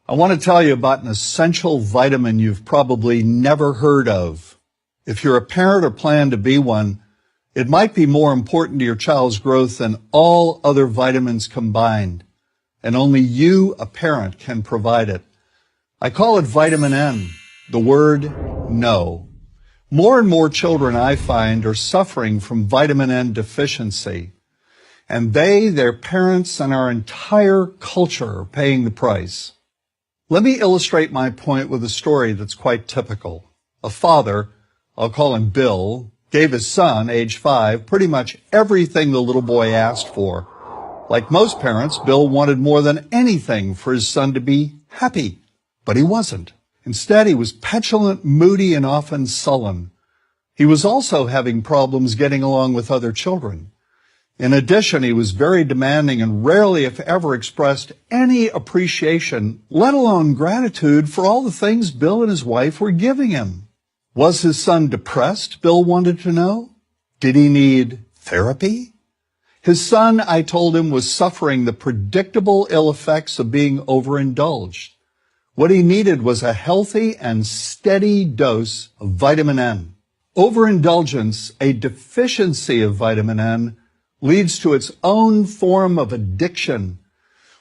I want to tell you about an essential vitamin you've probably never heard of. If you're a parent or plan to be one, it might be more important to your child's growth than all other vitamins combined, and only you, a parent, can provide it. I call it vitamin N, the word no. More and more children, I find, are suffering from vitamin N deficiency, and they, their parents, and our entire culture are paying the price. Let me illustrate my point with a story that's quite typical. A father, I'll call him Bill, gave his son, age 5, pretty much everything the little boy asked for. Like most parents, Bill wanted more than anything for his son to be happy, but he wasn't. Instead, he was petulant, moody, and often sullen. He was also having problems getting along with other children. In addition, he was very demanding and rarely, if ever, expressed any appreciation, let alone gratitude, for all the things Bill and his wife were giving him. Was his son depressed, Bill wanted to know? Did he need therapy? His son, I told him, was suffering the predictable ill effects of being overindulged. What he needed was a healthy and steady dose of vitamin N. Overindulgence, a deficiency of vitamin N, leads to its own form of addiction.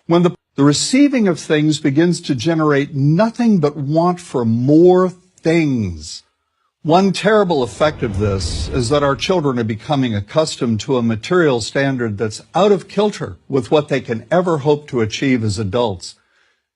When the receiving of things begins to generate nothing but want for more things. One terrible effect of this is that our children are becoming accustomed to a material standard that's out of kilter with what they can ever hope to achieve as adults.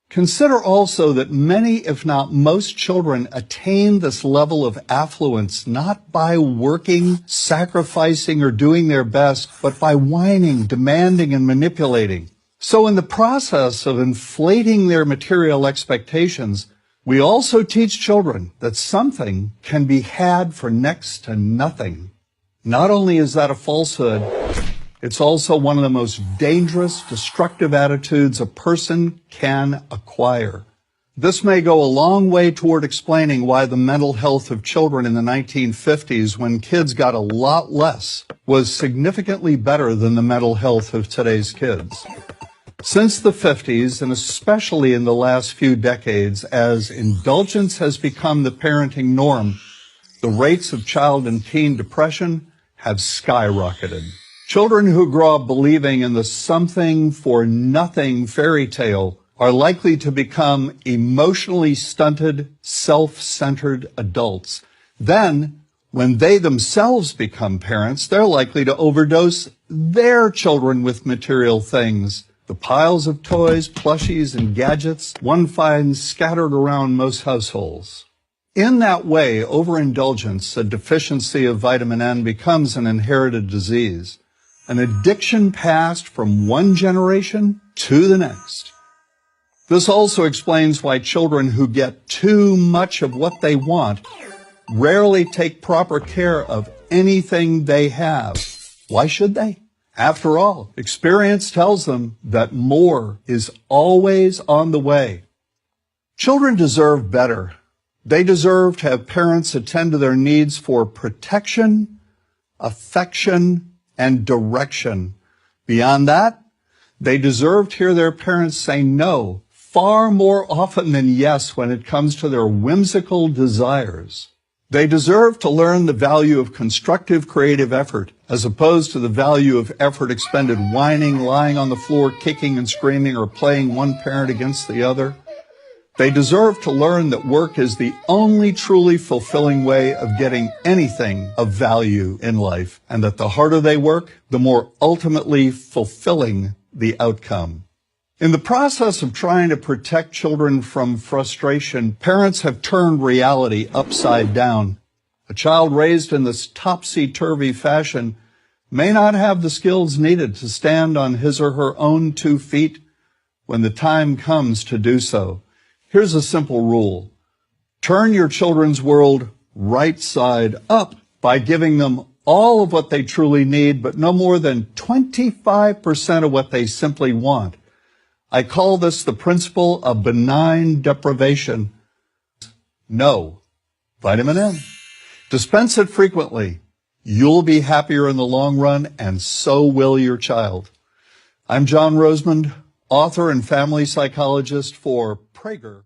Consider also that many, if not most, children attain this level of affluence not by working, sacrificing, or doing their best, but by whining, demanding, and manipulating. So in the process of inflating their material expectations, we also teach children that something can be had for next to nothing. Not only is that a falsehood, it's also one of the most dangerous, destructive attitudes a person can acquire. This may go a long way toward explaining why the mental health of children in the 1950s, when kids got a lot less, was significantly better than the mental health of today's kids. Since the 50s, and especially in the last few decades, as indulgence has become the parenting norm, the rates of child and teen depression have skyrocketed. Children who grow up believing in the something for nothing fairy tale are likely to become emotionally stunted, self-centered adults. Then, when they themselves become parents, they're likely to overdose their children with material things. The piles of toys, plushies, and gadgets one finds scattered around most households. In that way, overindulgence, a deficiency of vitamin N, becomes an inherited disease. An addiction passed from one generation to the next. This also explains why children who get too much of what they want rarely take proper care of anything they have. Why should they? After all, experience tells them that more is always on the way. Children deserve better. They deserve to have parents attend to their needs for protection, affection, and direction. Beyond that, they deserve to hear their parents say no far more often than yes when it comes to their whimsical desires. They deserve to learn the value of constructive creative effort as opposed to the value of effort expended whining, lying on the floor, kicking and screaming, or playing one parent against the other. They deserve to learn that work is the only truly fulfilling way of getting anything of value in life, and that the harder they work, the more ultimately fulfilling the outcome. In the process of trying to protect children from frustration, parents have turned reality upside down. A child raised in this topsy-turvy fashion may not have the skills needed to stand on his or her own 2 feet when the time comes to do so. Here's a simple rule. Turn your children's world right side up by giving them all of what they truly need, but no more than 25% of what they simply want. I call this the principle of benign deprivation. No. Vitamin N. Dispense it frequently. You'll be happier in the long run, and so will your child. I'm John Rosemond, author and family psychologist for Prager.